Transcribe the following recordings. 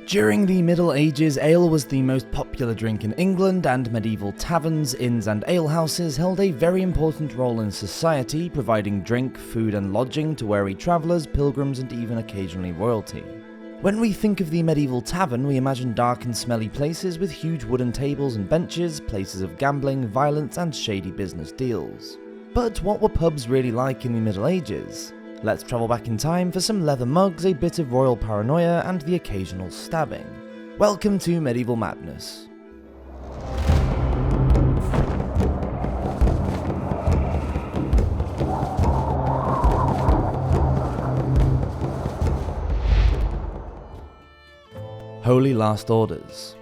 During the Middle Ages, ale was the most popular drink in England, and medieval taverns, inns and alehouses held a very important role in society, providing drink, food and lodging to weary travellers, pilgrims and even occasionally royalty. When we think of the medieval tavern, we imagine dark and smelly places with huge wooden tables and benches, places of gambling, violence and shady business deals. But what were pubs really like in the Middle Ages? Let's travel back in time for some leather mugs, a bit of royal paranoia, and the occasional stabbing. Welcome to Medieval Madness. Holy Last Orders.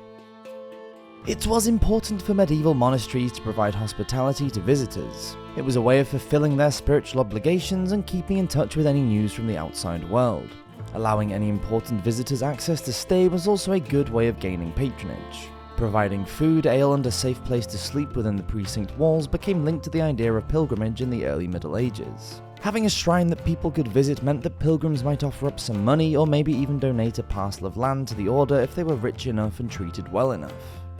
It was important for medieval monasteries to provide hospitality to visitors. It was a way of fulfilling their spiritual obligations and keeping in touch with any news from the outside world. Allowing any important visitors access to stay was also a good way of gaining patronage. Providing food, ale and a safe place to sleep within the precinct walls became linked to the idea of pilgrimage in the early Middle Ages. Having a shrine that people could visit meant that pilgrims might offer up some money or maybe even donate a parcel of land to the order if they were rich enough and treated well enough.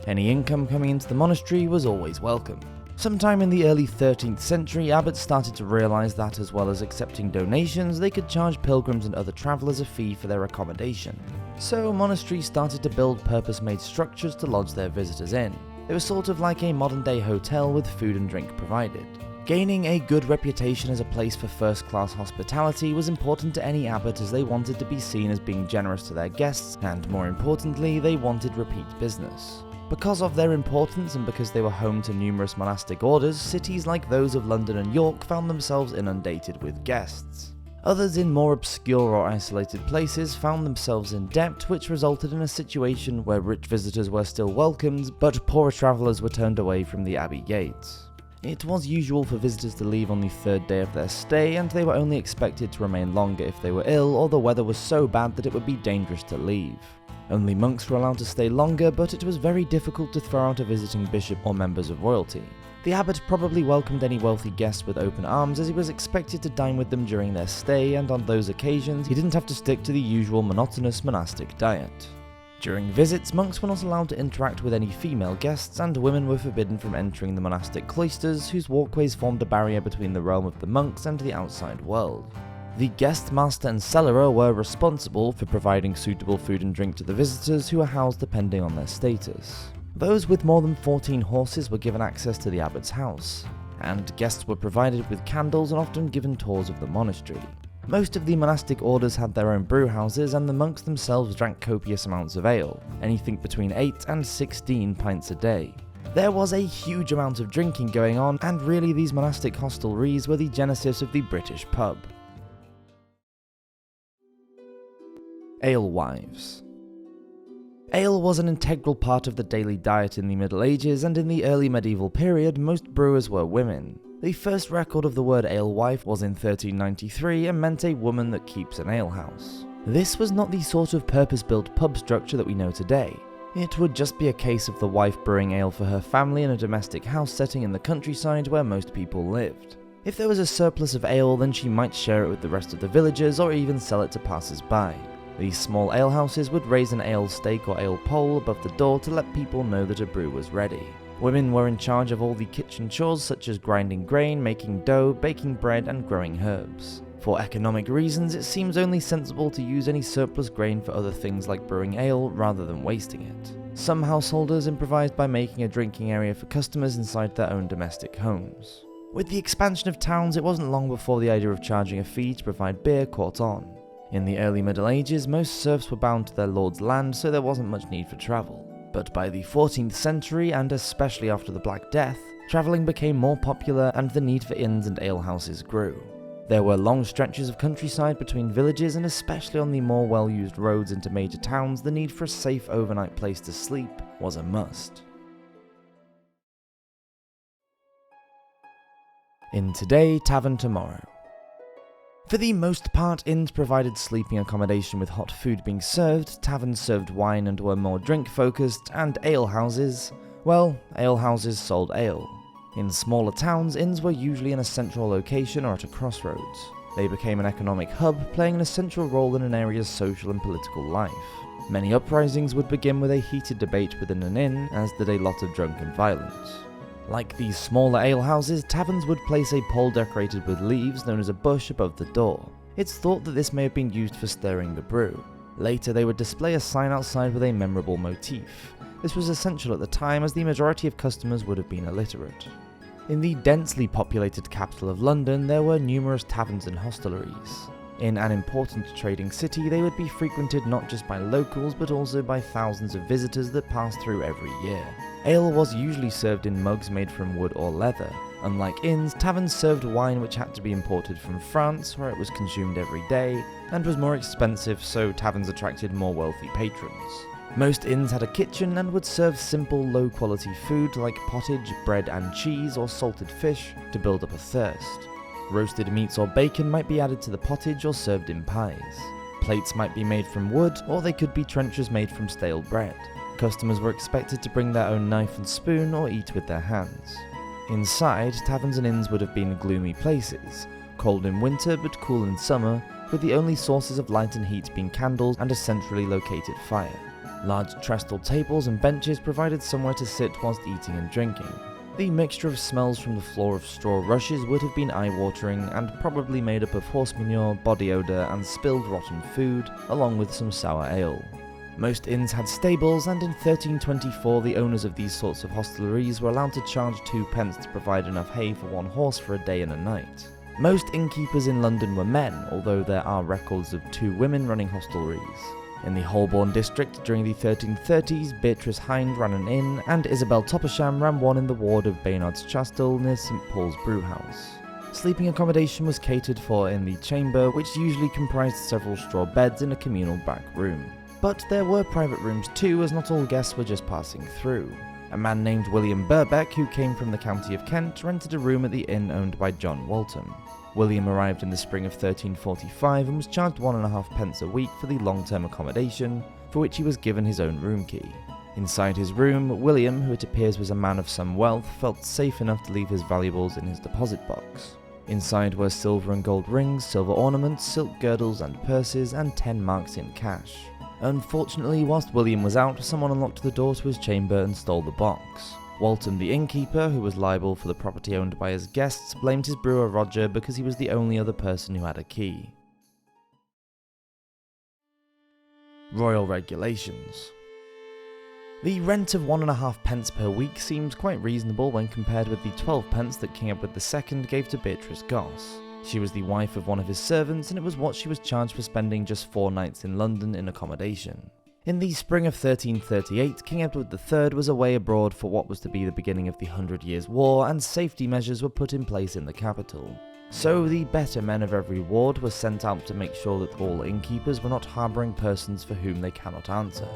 Any income coming into the monastery was always welcome. Sometime in the early 13th century, abbots started to realise that as well as accepting donations, they could charge pilgrims and other travellers a fee for their accommodation. So monasteries started to build purpose-made structures to lodge their visitors in. They were sort of like a modern-day hotel with food and drink provided. Gaining a good reputation as a place for first-class hospitality was important to any abbot, as they wanted to be seen as being generous to their guests, and more importantly, they wanted repeat business. Because of their importance and because they were home to numerous monastic orders, cities like those of London and York found themselves inundated with guests. Others in more obscure or isolated places found themselves in debt, which resulted in a situation where rich visitors were still welcomed, but poorer travellers were turned away from the abbey gates. It was usual for visitors to leave on the third day of their stay, and they were only expected to remain longer if they were ill or the weather was so bad that it would be dangerous to leave. Only monks were allowed to stay longer, but it was very difficult to throw out a visiting bishop or members of royalty. The abbot probably welcomed any wealthy guests with open arms, as he was expected to dine with them during their stay, and on those occasions he didn't have to stick to the usual monotonous monastic diet. During visits, monks were not allowed to interact with any female guests, and women were forbidden from entering the monastic cloisters, whose walkways formed a barrier between the realm of the monks and the outside world. The guest master and cellarer were responsible for providing suitable food and drink to the visitors, who were housed depending on their status. Those with more than 14 horses were given access to the abbot's house, and guests were provided with candles and often given tours of the monastery. Most of the monastic orders had their own brew houses, and the monks themselves drank copious amounts of ale, anything between 8 and 16 pints a day. There was a huge amount of drinking going on, and really these monastic hostelries were the genesis of the British pub. Alewives. Ale was an integral part of the daily diet in the Middle Ages, and in the early medieval period, most brewers were women. The first record of the word alewife was in 1393 and meant a woman that keeps an alehouse. This was not the sort of purpose-built pub structure that we know today. It would just be a case of the wife brewing ale for her family in a domestic house setting in the countryside where most people lived. If there was a surplus of ale, then she might share it with the rest of the villagers or even sell it to passers-by. These small alehouses would raise an ale stake or ale pole above the door to let people know that a brew was ready. Women were in charge of all the kitchen chores such as grinding grain, making dough, baking bread and growing herbs. For economic reasons, it seems only sensible to use any surplus grain for other things like brewing ale rather than wasting it. Some householders improvised by making a drinking area for customers inside their own domestic homes. With the expansion of towns, it wasn't long before the idea of charging a fee to provide beer caught on. In the early Middle Ages, most serfs were bound to their lord's land, so there wasn't much need for travel. But by the 14th century, and especially after the Black Death, travelling became more popular and the need for inns and alehouses grew. There were long stretches of countryside between villages, and especially on the more well-used roads into major towns, the need for a safe overnight place to sleep was a must. In Today, Tavern Tomorrow. For the most part, inns provided sleeping accommodation with hot food being served, taverns served wine and were more drink-focused, and alehouses sold ale. In smaller towns, inns were usually in a central location or at a crossroads. They became an economic hub, playing an essential role in an area's social and political life. Many uprisings would begin with a heated debate within an inn, as did a lot of drunken violence. Like these smaller alehouses, taverns would place a pole decorated with leaves known as a bush above the door. It's thought that this may have been used for stirring the brew. Later they would display a sign outside with a memorable motif. This was essential at the time as the majority of customers would have been illiterate. In the densely populated capital of London, there were numerous taverns and hostelries. In an important trading city, they would be frequented not just by locals but also by thousands of visitors that passed through every year. Ale was usually served in mugs made from wood or leather. Unlike inns, taverns served wine which had to be imported from France, where it was consumed every day, and was more expensive, so taverns attracted more wealthy patrons. Most inns had a kitchen and would serve simple, low-quality food like pottage, bread and cheese, or salted fish to build up a thirst. Roasted meats or bacon might be added to the pottage or served in pies. Plates might be made from wood, or they could be trenchers made from stale bread. Customers were expected to bring their own knife and spoon or eat with their hands. Inside, taverns and inns would have been gloomy places, cold in winter but cool in summer, with the only sources of light and heat being candles and a centrally located fire. Large trestle tables and benches provided somewhere to sit whilst eating and drinking. The mixture of smells from the floor of straw rushes would have been eye-watering and probably made up of horse manure, body odour and spilled rotten food, along with some sour ale. Most inns had stables, and in 1324 the owners of these sorts of hostelries were allowed to charge 2 pence to provide enough hay for 1 horse for a day and a night. Most innkeepers in London were men, although there are records of 2 women running hostelries. In the Holborn district during the 1330s, Beatrice Hind ran an inn, and Isabel Toppersham ran one in the ward of Baynard's Chastel near St Paul's Brewhouse. Sleeping accommodation was catered for in the chamber, which usually comprised several straw beds in a communal back room. But there were private rooms too, as not all guests were just passing through. A man named William Birbeck, who came from the county of Kent, rented a room at the inn owned by John Waltham. William arrived in the spring of 1345 and was charged 1.5 pence a week for the long-term accommodation, for which he was given his own room key. Inside his room, William, who it appears was a man of some wealth, felt safe enough to leave his valuables in his deposit box. Inside were silver and gold rings, silver ornaments, silk girdles and purses, and 10 marks in cash. Unfortunately, whilst William was out, someone unlocked the door to his chamber and stole the box. Walton, the innkeeper, who was liable for the property owned by his guests, blamed his brewer Roger because he was the only other person who had a key. Royal regulations. The rent of 1.5 pence per week seemed quite reasonable when compared with the 12 pence that King Edward II gave to Beatrice Goss. She was the wife of one of his servants, and it was what she was charged for spending just 4 nights in London in accommodation. In the spring of 1338, King Edward III was away abroad for what was to be the beginning of the 100 Years' War, and safety measures were put in place in the capital. So the better men of every ward were sent out to make sure that all innkeepers were not harbouring persons for whom they cannot answer.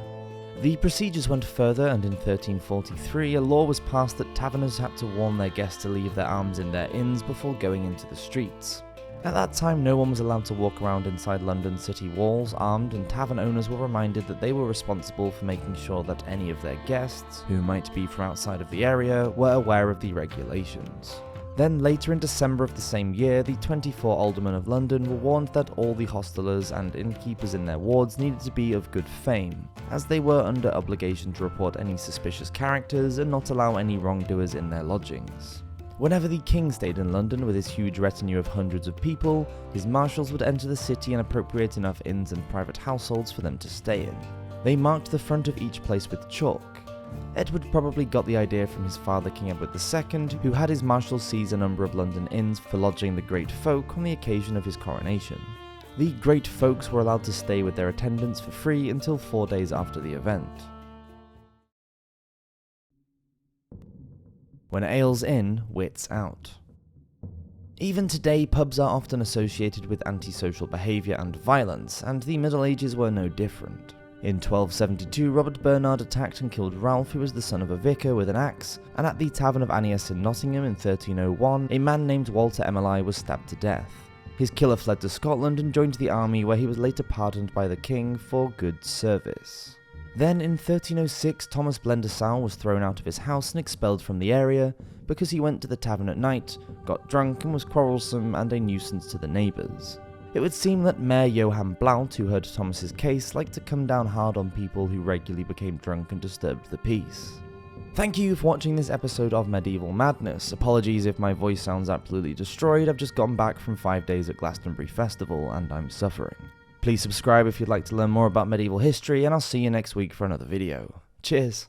The procedures went further, and in 1343 a law was passed that taverners had to warn their guests to leave their arms in their inns before going into the streets. At that time, no one was allowed to walk around inside London city walls armed, and tavern owners were reminded that they were responsible for making sure that any of their guests, who might be from outside of the area, were aware of the regulations. Then later in December of the same year, the 24 aldermen of London were warned that all the hostelers and innkeepers in their wards needed to be of good fame, as they were under obligation to report any suspicious characters and not allow any wrongdoers in their lodgings. Whenever the king stayed in London with his huge retinue of hundreds of people, his marshals would enter the city and appropriate enough inns and private households for them to stay in. They marked the front of each place with chalk. Edward probably got the idea from his father King Edward II, who had his marshals seize a number of London inns for lodging the great folk on the occasion of his coronation. The great folks were allowed to stay with their attendants for free until 4 days after the event. When ale's in, wits out. Even today, pubs are often associated with antisocial behaviour and violence, and the Middle Ages were no different. In 1272, Robert Bernard attacked and killed Ralph, who was the son of a vicar, with an axe, and at the Tavern of Annies in Nottingham in 1301, a man named Walter Emily was stabbed to death. His killer fled to Scotland and joined the army, where he was later pardoned by the king for good service. Then in 1306, Thomas Blendersow was thrown out of his house and expelled from the area because he went to the tavern at night, got drunk and was quarrelsome and a nuisance to the neighbours. It would seem that Mayor Johann Blount, who heard Thomas's case, liked to come down hard on people who regularly became drunk and disturbed the peace. Thank you for watching this episode of Medieval Madness. Apologies if my voice sounds absolutely destroyed, I've just gotten back from 5 days at Glastonbury Festival and I'm suffering. Please subscribe if you'd like to learn more about medieval history, and I'll see you next week for another video. Cheers!